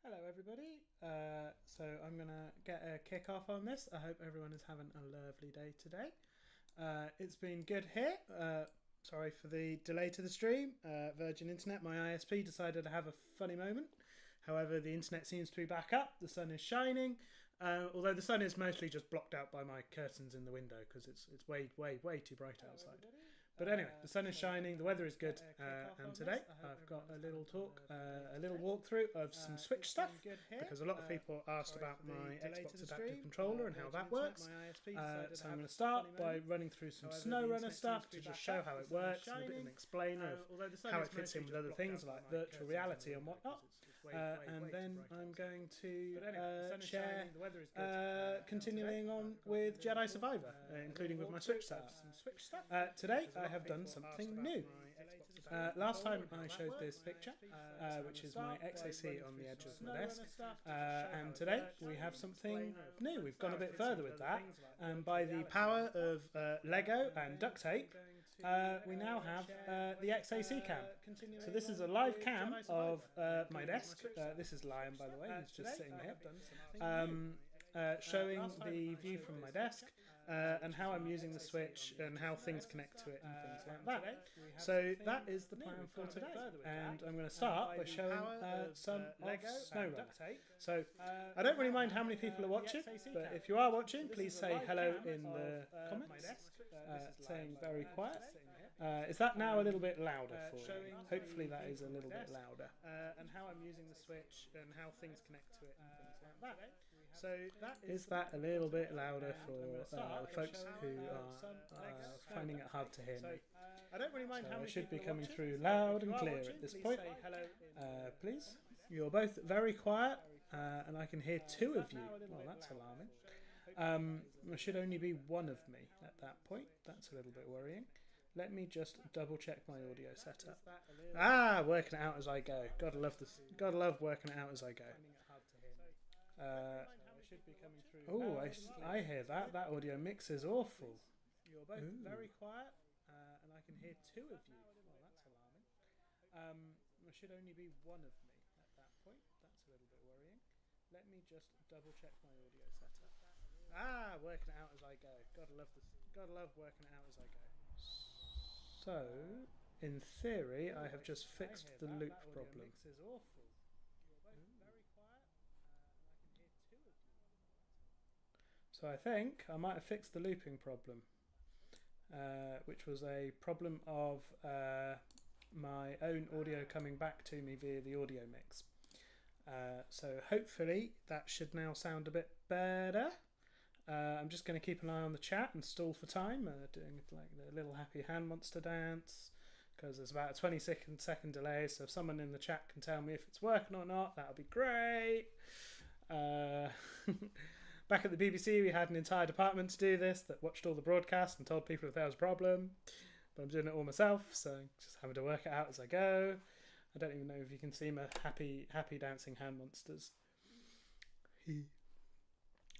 Hello everybody, so I'm going to get a kick off on this. I hope everyone is having a lovely day today. It's been good here. Sorry for the delay to the stream. Virgin Internet, my ISP, decided to have a funny moment. However, the internet seems to be back up. The sun is shining, although the sun is mostly just blocked out by my curtains in the window because it's way too bright outside. But anyway, the sun is shining, the weather is good, and today I've got a little talk, a little walkthrough of some Switch stuff, because a lot of people asked about my Xbox Adaptive Controller and how that works. So I'm going to start by running through some Snowrunner stuff to just show how it works, and a bit of an explainer of how it fits in with other things like virtual reality and whatnot. And then I'm going to share continuing on with Jedi Survivor, including with my Switch stuff. Today I have done something new. Last time I showed this picture, which is my XAC on the edge of my desk, and today we have something new. We've gone a bit further with that, and by the power of Lego and duct tape, we now have the XAC cam. So this is a live cam of my desk. This is Lion, by the way, he's just sitting here. Showing the view from my desk and how I'm using the Switch and how things connect to it and things like that. So that is the plan for today, and I'm going to start by showing some of Snowrunner. So I don't really mind how many people are watching, but if you are watching, please say hello in the comments, saying very quiet. Is that now a little bit louder for you? Hopefully that is a little bit louder. And how I'm using the Switch and how things connect to it and things like that. So is that a little bit louder for folks who are finding it hard to hear me? I don't really mind how I should be coming through loud and clear at this point. Please. You're both very quiet, and I can hear two of you. Well, that's alarming. There should only be one of me at that point. That's a little bit worrying. Let me just double check my audio setup. Working it out as I go. Gotta love this. Gotta love working it out as I go. I hear that. That audio mix is awful. You're both very quiet, and I can hear two of you. Well, that's alarming. There should only be one of me at that point. That's a little bit worrying. Let me just double check my audio setup. Working it out as I go. Gotta love this. Gotta love working it out as I go. So, in theory, I have just fixed the loop problem. Mix is awful. So I think I might have fixed the looping problem, which was a problem of my own audio coming back to me via the audio mix. So hopefully that should now sound a bit better. I'm just going to keep an eye on the chat and stall for time, doing like the little happy hand monster dance, because there's about a 20-second delay, so if someone in the chat can tell me if it's working or not, that would be great. Back at the BBC, we had an entire department to do this that watched all the broadcasts and told people if there was a problem. But I'm doing it all myself, so just having to work it out as I go. I don't even know if you can see my happy dancing hand monsters.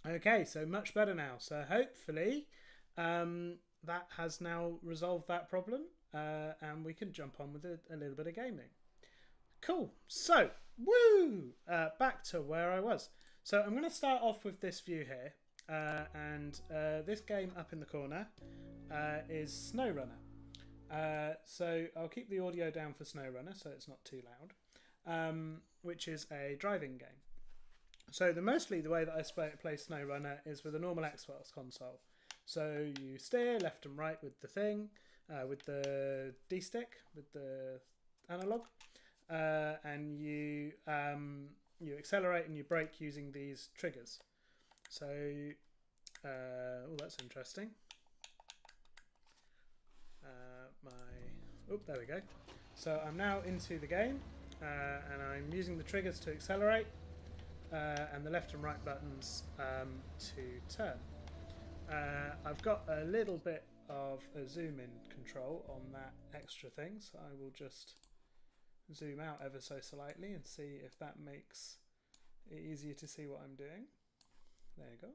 Okay, so much better now. So hopefully that has now resolved that problem, and we can jump on with a little bit of gaming. Cool. So, back to where I was. So I'm going to start off with this view here, and this game up in the corner is Snowrunner. So I'll keep the audio down for Snowrunner so it's not too loud, which is a driving game. So the way that I play Snowrunner is with a normal Xbox console. So you steer left and right with the thing, with the D-stick, with the analog, and you accelerate and you brake using these triggers. So, that's interesting. There we go. So I'm now into the game, and I'm using the triggers to accelerate, and the left and right buttons to turn. I've got a little bit of a zoom in control on that extra thing, so I will just zoom out ever so slightly and see if that makes it easier to see what I'm doing. There you go.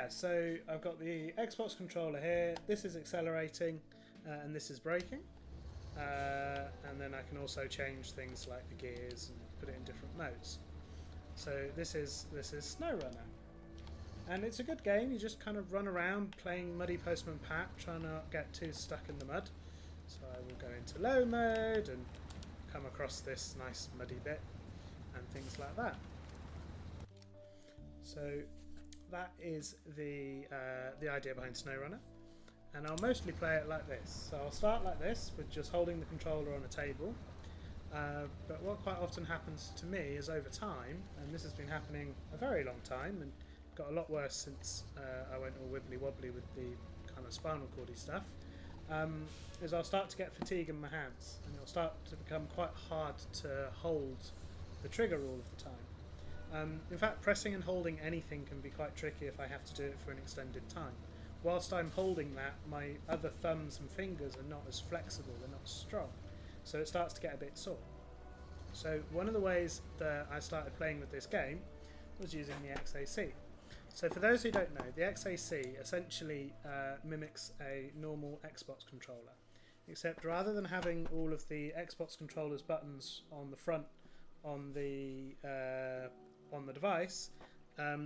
So I've got the Xbox controller here. This is accelerating and this is braking. And then I can also change things like the gears and put it in different modes. So this is Snowrunner. And it's a good game. You just kind of run around playing Muddy Postman Pat, trying not to get too stuck in the mud. So I will go into low mode and come across this nice muddy bit and things like that. So that is the idea behind Snowrunner. And I'll mostly play it like this. So I'll start like this with just holding the controller on a table. But what quite often happens to me is over time, and this has been happening a very long time and got a lot worse since I went all wibbly wobbly with the kind of spinal cordy stuff, is I'll start to get fatigue in my hands and it'll start to become quite hard to hold the trigger all of the time. In fact, pressing and holding anything can be quite tricky if I have to do it for an extended time. Whilst I'm holding that, my other thumbs and fingers are not as flexible, they're not strong, so it starts to get a bit sore. So one of the ways that I started playing with this game was using the XAC. So for those who don't know, the XAC essentially mimics a normal Xbox controller, except rather than having all of the Xbox controller's buttons on the front on the device,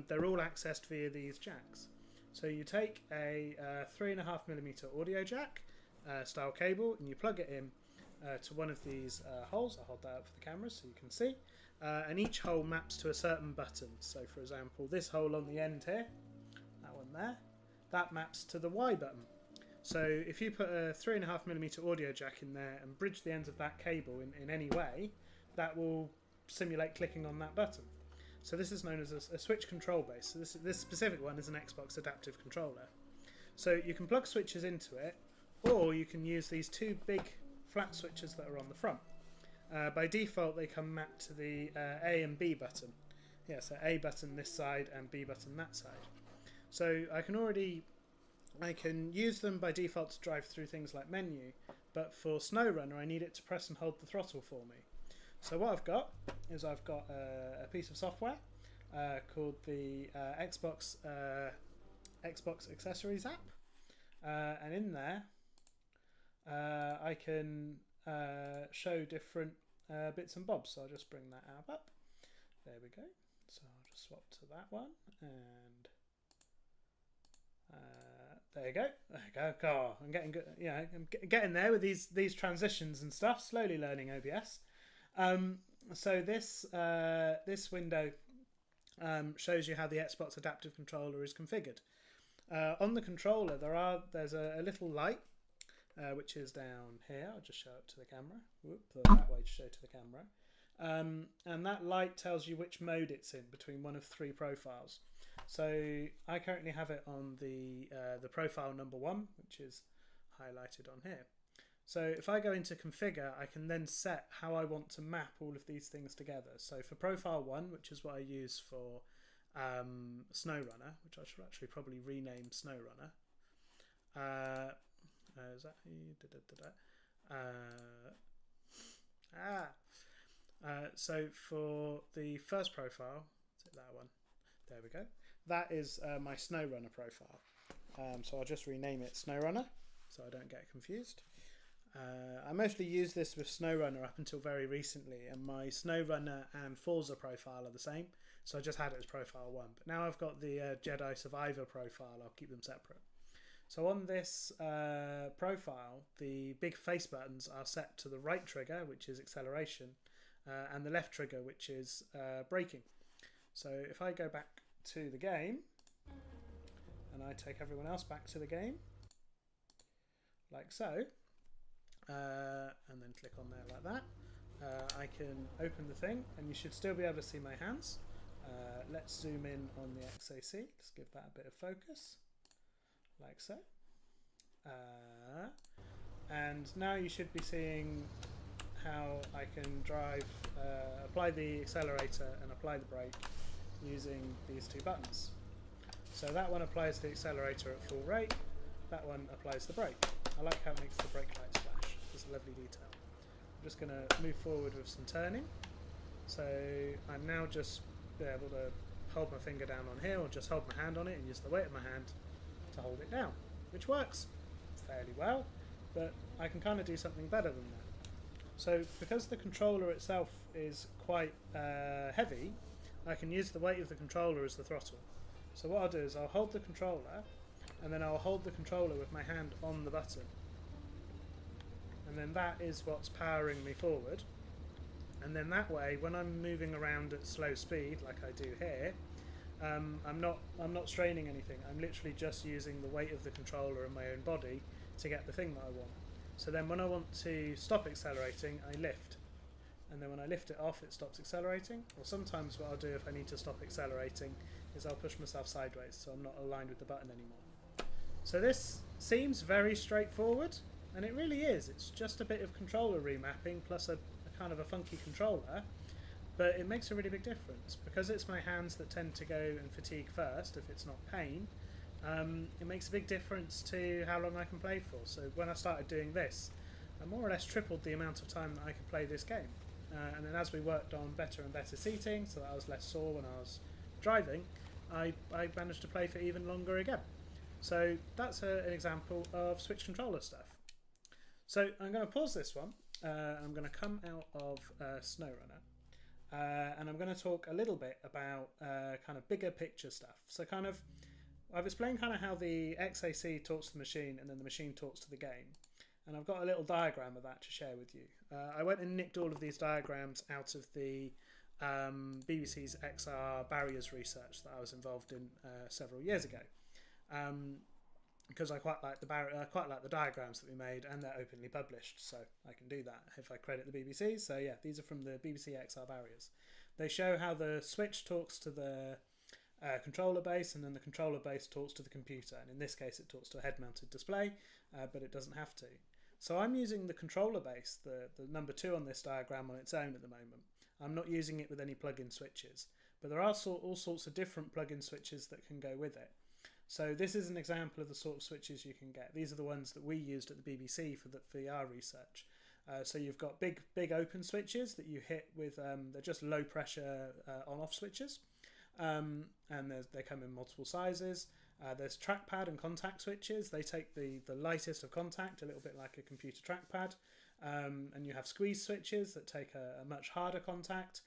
they're all accessed via these jacks. So you take a 3.5mm audio jack style cable and you plug it in to one of these holes. I'll hold that up for the camera so you can see. And each hole maps to a certain button. So for example, this hole on the end here, that one there, that maps to the Y button. So if you put a 3.5mm audio jack in there and bridge the ends of that cable in any way, that will simulate clicking on that button. So this is known as a switch control base. So this specific one is an Xbox adaptive controller. So you can plug switches into it, or you can use these two big flat switches that are on the front. By default, they come mapped to the A and B button. Yeah, so A button this side and B button that side. So I can use them by default to drive through things like menu, but for Snowrunner I need it to press and hold the throttle for me. So what I've got is I've got a piece of software called the Xbox Accessories app, and in there I can show different bits and bobs. So I'll just bring that app up. There we go. So I'll just swap to that one, and there you go. There you go. Oh, I'm getting good. Yeah, I'm getting there with these transitions and stuff. Slowly learning OBS. So this window shows you how the Xbox adaptive controller is configured. On the controller, there's a little light which is down here. I'll just show it to the camera. Whoop, that way to show to the camera. And that light tells you which mode it's in between one of three profiles. So I currently have it on the profile number 1, which is highlighted on here. So if I go into configure, I can then set how I want to map all of these things together. So for profile 1, which is what I use for Snowrunner, which I should actually probably rename Snowrunner. Is that so for the first profile, is it that one? There we go. That is my Snowrunner profile. So I'll just rename it Snowrunner so I don't get confused. I mostly use this with Snowrunner up until very recently, and my Snowrunner and Forza profile are the same, so I just had it as profile 1. But now I've got the Jedi Survivor profile, I'll keep them separate. So on this profile, the big face buttons are set to the right trigger, which is acceleration, and the left trigger, which is braking. So if I go back to the game, and I take everyone else back to the game, like so, and then click on there like that, I can open the thing, and you should still be able to see my hands. Let's zoom in on the XAC, let's give that a bit of focus, like so. And now you should be seeing how I can drive, apply the accelerator and apply the brake using these two buttons. So that one applies the accelerator at full rate, that one applies the brake. I like how it makes the brake lights flash, it's a lovely detail. I'm just going to move forward with some turning. So I'm now just able to hold my finger down on here, or just hold my hand on it and use the weight of my hand to hold it down, which works fairly well, but I can kind of do something better than that. So because the controller itself is quite heavy, I can use the weight of the controller as the throttle. So what I'll do is I'll hold the controller, and then I'll hold the controller with my hand on the button, and then that is what's powering me forward. And then that way, when I'm moving around at slow speed like I do here, I'm not straining anything. I'm literally just using the weight of the controller and my own body to get the thing that I want. So then when I want to stop accelerating, I lift, and then when I lift it off, it stops accelerating. Or sometimes what I'll do if I need to stop accelerating is I'll push myself sideways so I'm not aligned with the button anymore. So this seems very straightforward, and it really is. It's just a bit of controller remapping plus a kind of a funky controller, but it makes a really big difference. Because it's my hands that tend to go and fatigue first if it's not pain, it makes a big difference to how long I can play for. So when I started doing this, I more or less tripled the amount of time that I could play this game. And then as we worked on better and better seating, so that I was less sore when I was driving, I managed to play for even longer again. So that's an example of switch controller stuff. So I'm going to pause this one. I'm going to come out of Snowrunner, and I'm going to talk a little bit about kind of bigger picture stuff. So kind of, I've explained kind of how the XAC talks to the machine and then the machine talks to the game. And I've got a little diagram of that to share with you. I went and nicked all of these diagrams out of the BBC's XR barriers research that I was involved in several years ago. because I quite like the diagrams that we made, and they're openly published, so I can do that if I credit the BBC. So yeah, these are from the BBC XR barriers. They show how the switch talks to the controller base, and then the controller base talks to the computer, and in this case it talks to a head-mounted display, but it doesn't have to. So I'm using the controller base, the number 2 on this diagram, on its own at the moment. I'm not using it with any plug-in switches, but there are all sorts of different plug-in switches that can go with it. So this is an example of the sort of switches you can get. These are the ones that we used at the BBC for the VR research. So you've got big open switches that you hit with, they're just low pressure on-off switches. And they come in multiple sizes. There's trackpad and contact switches. They take the lightest of contact, a little bit like a computer trackpad. And you have squeeze switches that take a much harder contact.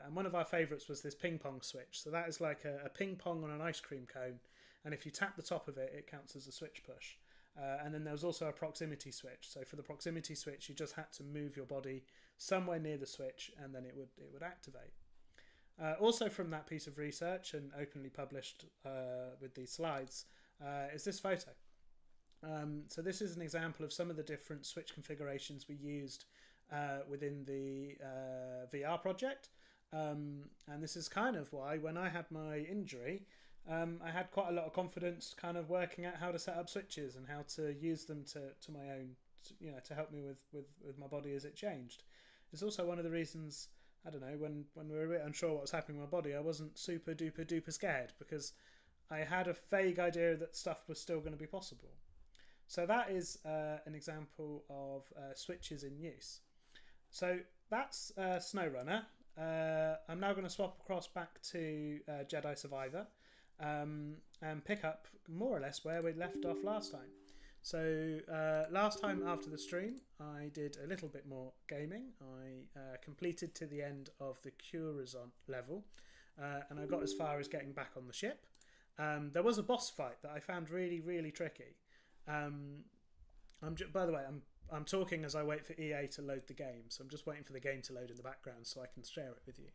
And one of our favourites was this ping pong switch. So that is like a ping pong on an ice cream cone. And if you tap the top of it, it counts as a switch push. And then there was also a proximity switch. So for the proximity switch, you just had to move your body somewhere near the switch, and then it would activate. Also from that piece of research, and openly published with these slides, is this photo. So this is an example of some of the different switch configurations we used within the VR project. And this is kind of why, when I had my injury, I had quite a lot of confidence kind of working out how to set up switches and how to use them to my own, to help me with my body as it changed. It's also one of the reasons, I don't know, when we were a bit unsure what was happening with my body, I wasn't super duper scared, because I had a vague idea that stuff was still going to be possible. So that is an example of switches in use. So that's Snowrunner. I'm now going to swap across back to Jedi Survivor and pick up more or less where we left off last time. So last time after the stream, I did a little bit more gaming. I completed to the end of the Curazon level, and I got as far as getting back on the ship. There was a boss fight that I found really tricky. By the way, I'm talking as I wait for EA to load the game, so I'm just waiting for the game to load in the background so I can share it with you.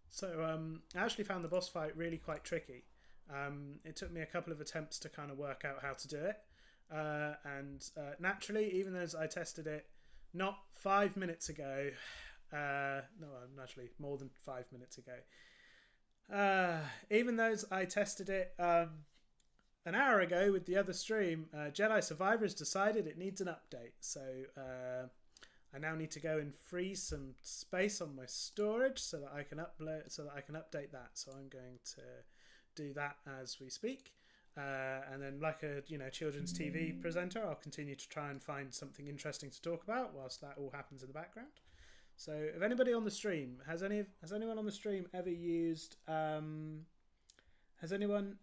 So I actually found the boss fight really quite tricky. It took me a couple of attempts to kind of work out how to do it. And naturally, even though I tested it not 5 minutes ago, naturally more than 5 minutes ago, even though I tested it an hour ago with the other stream, Jedi Survivor has decided it needs an update. So I now need to go and free some space on my storage so that I can update that. So I'm going to do that as we speak. And then, like a children's TV presenter, I'll continue to try and find something interesting to talk about whilst that all happens in the background. So, if anybody on the stream has anyone on the stream ever used? Has anyone?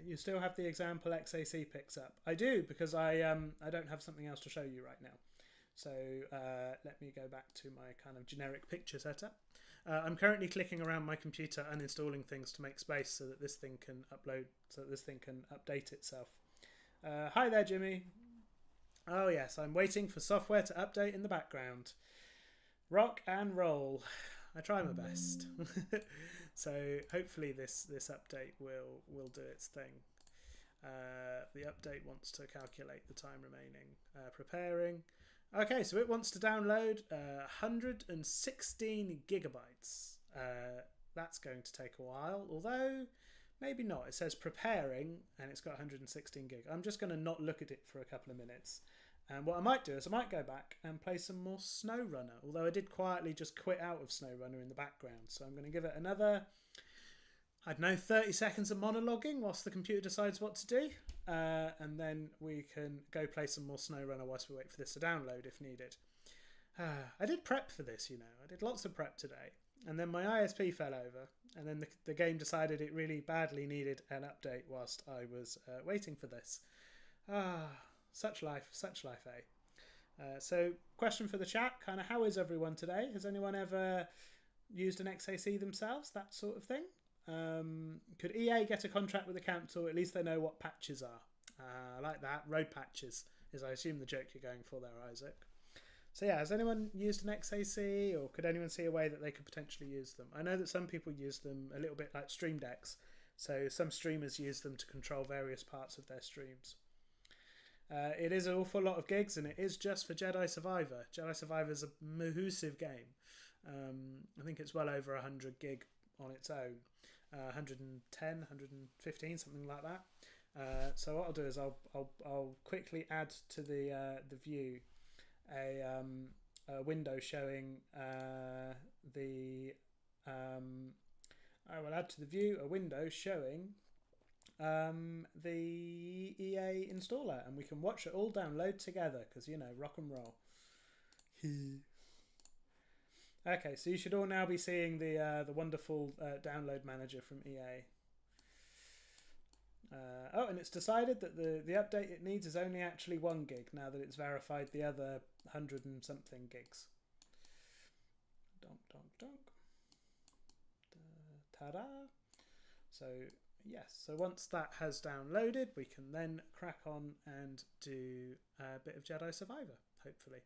You still have the example XAC picks up. I do, because I don't have something else to show you right now. So let me go back to my kind of generic picture setup. I'm currently clicking around my computer uninstalling things to make space so that this thing can update itself. Hi there, Jimmy. Oh yes, I'm waiting for software to update in the background. Rock and roll. I try my best. So hopefully this update will do its thing. The update wants to calculate the time remaining. Preparing. Okay, so it wants to download 116 gigabytes. That's going to take a while, although maybe not. It says preparing, and it's got 116 gig. I'm just going to not look at it for a couple of minutes. And what I might do is I might go back and play some more Snowrunner, although I did quietly just quit out of Snowrunner in the background. So I'm going to give it another, 30 seconds of monologuing whilst the computer decides what to do. And then we can go play some more Snowrunner whilst we wait for this to download if needed. I did prep for this, I did lots of prep today. And then my ISP fell over. And then the game decided it really badly needed an update whilst I was waiting for this. Such life, eh? So, question for the chat, kind of how is everyone today? Has anyone ever used an XAC themselves, that sort of thing? Could EA get a contract with the council? At least they know what patches are. I like that. Road patches is, I assume, the joke you're going for there, Isaac. So yeah, has anyone used an XAC, or could anyone see a way that they could potentially use them? I know that some people use them a little bit like Stream Decks, So some streamers use them to control various parts of their streams. It is an awful lot of gigs, and it is just for Jedi Survivor. Jedi Survivor is a massive game. I think it's well over 100 gig on its own. 110, 115, something like that. So what I'll do is I'll quickly add to the view a window showing I will add to the view a window showing the EA installer, and we can watch it all download together because, you know, rock and roll. Okay, so you should all now be seeing the wonderful download manager from EA. Oh, and it's decided that the update it needs is only actually 1 gig now that it's verified the other 100 and something gigs. Donk, donk, donk. Ta-da! So, yes, so once that has downloaded, we can then crack on and do a bit of Jedi Survivor, hopefully.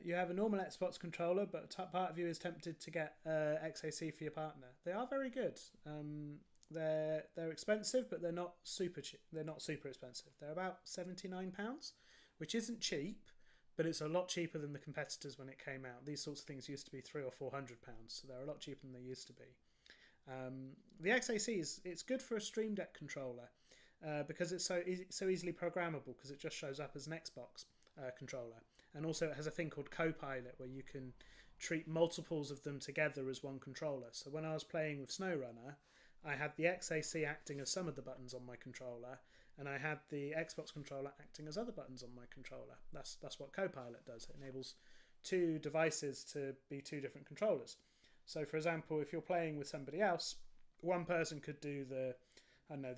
You have a normal Xbox controller, but part of you is tempted to get XAC for your partner. They are very good. They're expensive, but they're not super cheap. They're not super expensive. They're about £79, which isn't cheap, but it's a lot cheaper than the competitors when it came out. These sorts of things used to be £300 or £400, so they're a lot cheaper than they used to be. The XAC it's good for a Stream Deck controller because it's so easily programmable, because it just shows up as an Xbox controller, and also it has a thing called Copilot where you can treat multiples of them together as one controller. So when I was playing with Snowrunner, I had the XAC acting as some of the buttons on my controller, and I had the Xbox controller acting as other buttons on my controller. That's what Copilot does. It enables 2 devices to be 2 different controllers. So, for example, if you're playing with somebody else, one person could do the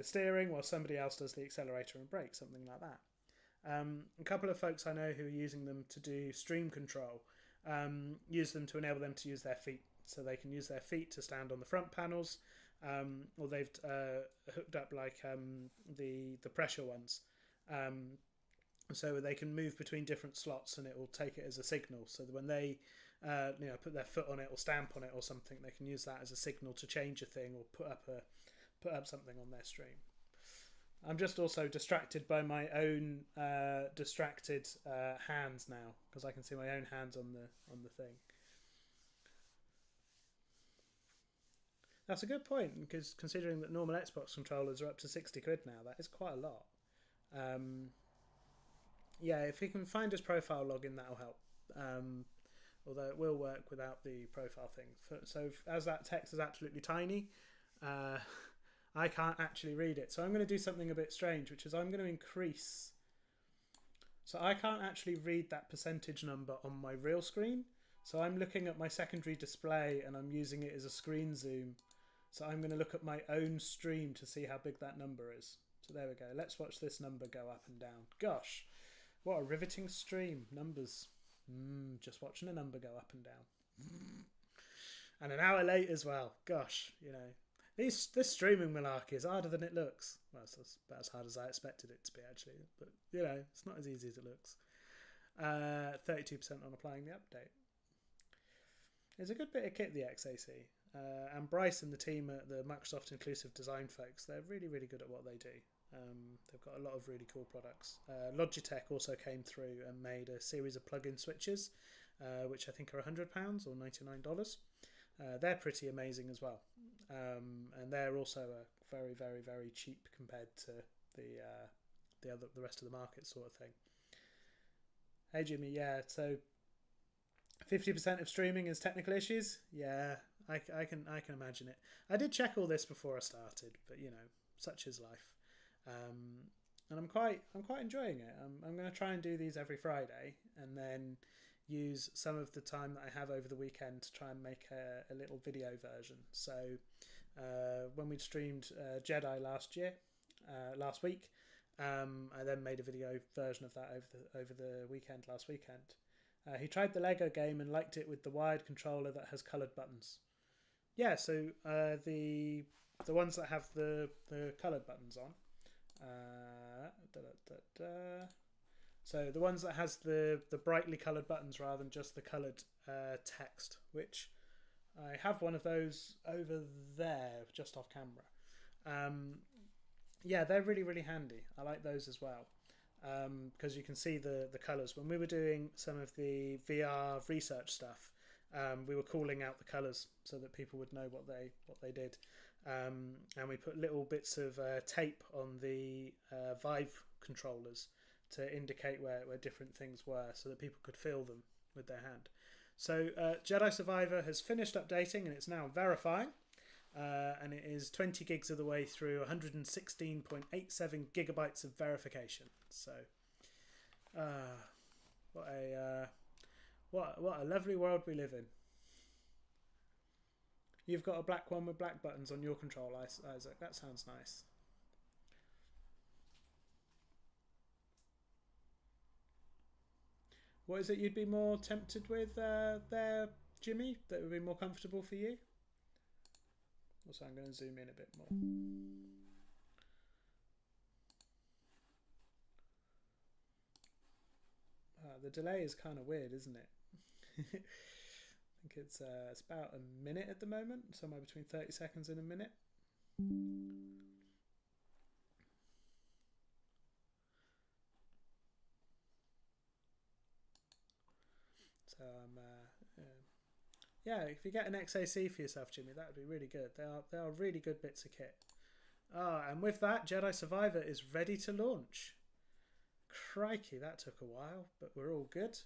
steering, while somebody else does the accelerator and brake, something like that. A couple of folks I know who are using them to do stream control use them to enable them to use their feet. So they can use their feet to stand on the front panels, or they've hooked up like the pressure ones, so they can move between different slots, and it will take it as a signal. So that when they put their foot on it or stamp on it or something, they can use that as a signal to change a thing or put up something on their stream. I'm just also distracted by my own distracted hands now, because I can see my own hands on the thing. That's a good point, because considering that normal Xbox controllers are up to 60 quid now, that is quite a lot. Yeah, if he can find his profile login, that'll help. Although it will work without the profile thing. So as that text is absolutely tiny, I can't actually read it. So I'm going to do something a bit strange, which is I'm going to increase. So I can't actually read that percentage number on my real screen. So I'm looking at my secondary display and I'm using it as a screen zoom. So I'm going to look at my own stream to see how big that number is. So there we go. Let's watch this number go up and down. Gosh, what a riveting stream. Numbers. Just watching a number go up and down. And an hour late as well. Gosh, this streaming malarkey is harder than it looks. Well, it's about as hard as I expected it to be, actually. But, it's not as easy as it looks. 32% on applying the update. There's a good bit of kit, the XAC. And Bryce and the team at the Microsoft Inclusive Design folks, they're really, really good at what they do. They've got a lot of really cool products. Logitech also came through and made a series of plug-in switches, which I think are £100 or $99. They're pretty amazing as well. And they're also very, very, very cheap compared to the rest of the market sort of thing. Hey Jimmy, yeah, so 50% of streaming is technical issues. Yeah, I can imagine it. I did check all this before I started, but such is life. And I'm quite enjoying it. I'm going to try and do these every Friday, and then use some of the time that I have over the weekend to try and make a little video version. So when we streamed Jedi last week, I then made a video version of that over the weekend last weekend. He tried the Lego game and liked it with the wired controller that has coloured buttons. Yeah, so the ones that have the coloured buttons on. So the ones that has the brightly coloured buttons rather than just the coloured text, which I have one of those over there, just off camera. Yeah, they're really, really handy. I like those as well, because you can see the colours. When we were doing some of the VR research stuff, we were calling out the colours so that people would know what they did. And we put little bits of tape on the Vive controllers to indicate where different things were so that people could feel them with their hand. So Jedi Survivor has finished updating and it's now verifying. And it is 20 gigs of the way through 116.87 gigabytes of verification. So what a lovely world we live in. You've got a black one with black buttons on your control, Isaac. That sounds nice. What is it you'd be more tempted with there, Jimmy? That would be more comfortable for you? Also, I'm going to zoom in a bit more. The delay is kind of weird, isn't it? I think it's about a minute at the moment, somewhere between 30 seconds and a minute. So yeah, if you get an XAC for yourself, Jimmy, that would be really good. They are really good bits of kit. And with that, Jedi Survivor is ready to launch. Crikey, that took a while, but we're all good.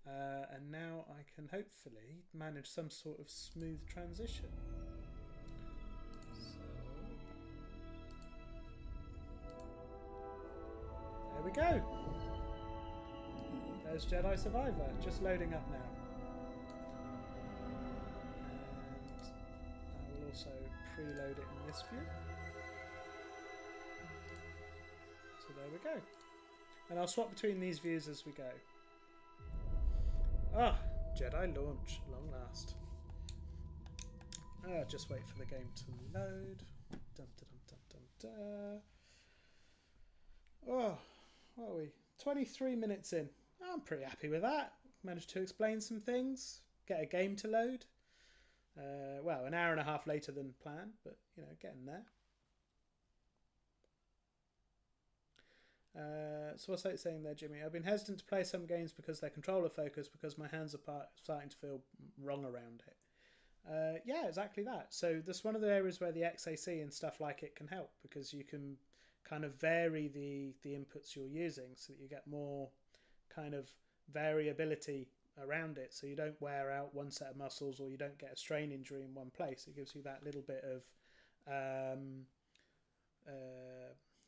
And now I can hopefully manage some sort of smooth transition. So there we go. There's Jedi Survivor, just loading up now. And I will also preload it in this view. So there we go. And I'll swap between these views as we go. Ah, Jedi launch, long last. Just wait for the game to load. Dun, dun, dun, dun, dun. Oh, what are we? 23 minutes in. I'm pretty happy with that. Managed to explain some things, get a game to load. Well, an hour and a half later than planned, but you know, getting there. So what's that saying there, Jimmy? I've been hesitant to play some games because they're controller focused because my hands are starting to feel wrong around it. Yeah, exactly that. So that's one of the areas where the XAC and stuff like it can help, because you can kind of vary the inputs you're using so that you get more kind of variability around it, so you don't wear out one set of muscles or you don't get a strain injury in one place. It gives you that little bit of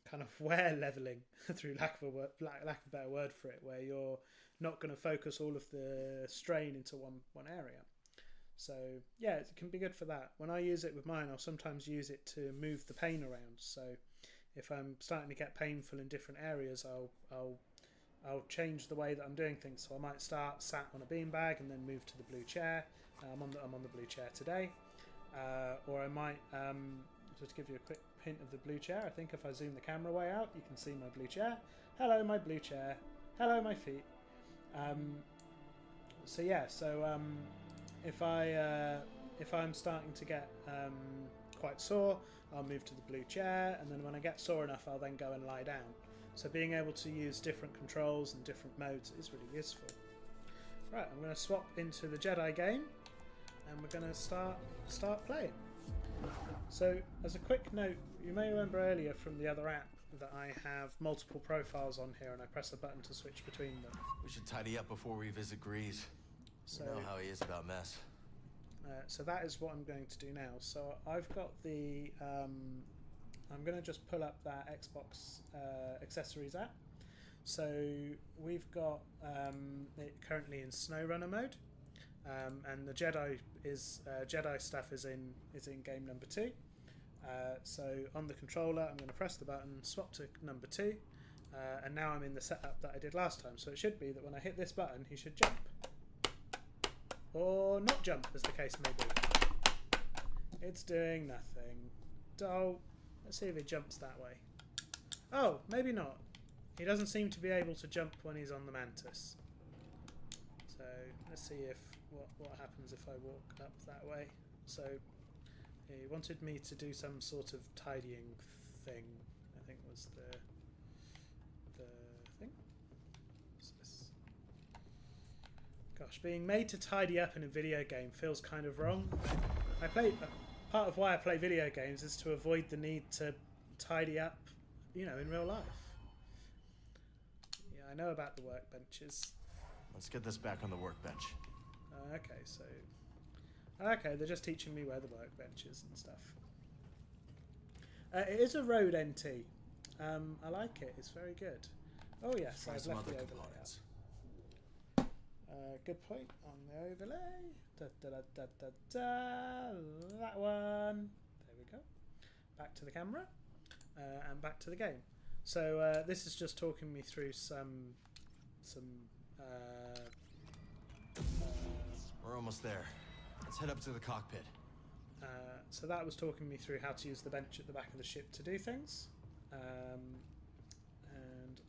kind of wear leveling through lack of a better word for it, where you're not going to focus all of the strain into one area. So yeah, it can be good for that. When I use it with mine, I'll sometimes use it to move the pain around. So if I'm starting to get painful in different areas, I'll change the way that I'm doing things. So I might start sat on a beanbag and then move to the blue chair. I'm on the blue chair today, or I might just give you a quick hint of the blue chair. I think if I zoom the camera way out, you can see my blue chair. Hello, my blue chair. Hello, my feet. So yeah, so if I'm starting to get quite sore, I'll move to the blue chair, and then when I get sore enough, I'll then go and lie down. So being able to use different controls and different modes is really useful. Right, I'm going to swap into the Jedi game, and we're going to start playing. So as a quick note, you may remember earlier from the other app that I have multiple profiles on here, and I press a button to switch between them. We should tidy up before we visit Grease. You know how he is about mess. So that is what I'm going to do now. So I've got the I'm going to just pull up that Xbox accessories app. So we've got it currently in Snowrunner mode, and the Jedi stuff is in game number 2. So on the controller, I'm going to press the button, swap to number 2, and now I'm in the setup that I did last time. So it should be that when I hit this button, he should jump, or not jump, as the case may be. It's doing nothing. Oh. Let's see if it jumps that way. Oh, maybe not. He doesn't seem to be able to jump when he's on the Mantis. So let's see if what happens if I walk up that way. So he wanted me to do some sort of tidying thing. I think was the thing. What's this? Gosh, being made to tidy up in a video game feels kind of wrong. Part of why I play video games is to avoid the need to tidy up, you know, in real life. Yeah, I know about the workbenches. Let's get this back on the workbench. Okay, so... Okay, they're just teaching me where the workbench is and stuff. It is a road NT. I like it. It's very good. Oh yes, I've left the overlay out. Good point on the overlay. That one. There we go. Back to the camera. And back to the game. So this is just talking me through some we're almost there. Let's head up to the cockpit. So that was talking me through how to use the bench at the back of the ship to do things. And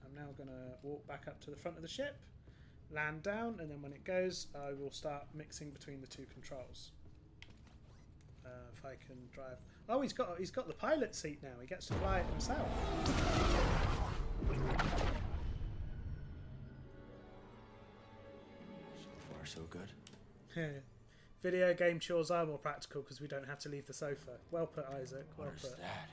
I'm now going to walk back up to the front of the ship, land down, and then when it goes, I will start mixing between the two controls. If I can drive... Oh, he's got the pilot seat now. He gets to fly it himself. So far, so good. Video game chores are more practical because we don't have to leave the sofa. Well put, Isaac. Well What is put. that?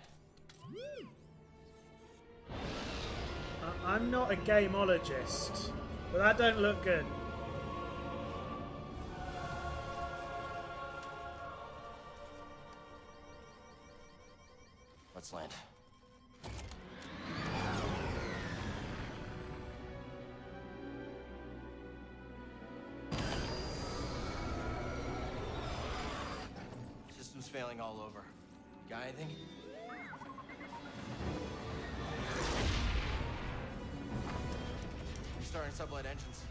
I'm not a gameologist, but that don't look good. Let's land. System's failing all over. Got anything? Restarting sublight engines.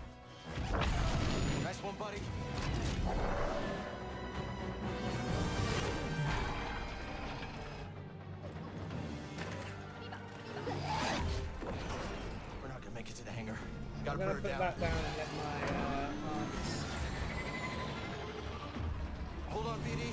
Nice one, buddy. We're not gonna make it to the hangar. Gotta I'm going put to her put down. that down and let my arms... Hold on, BD.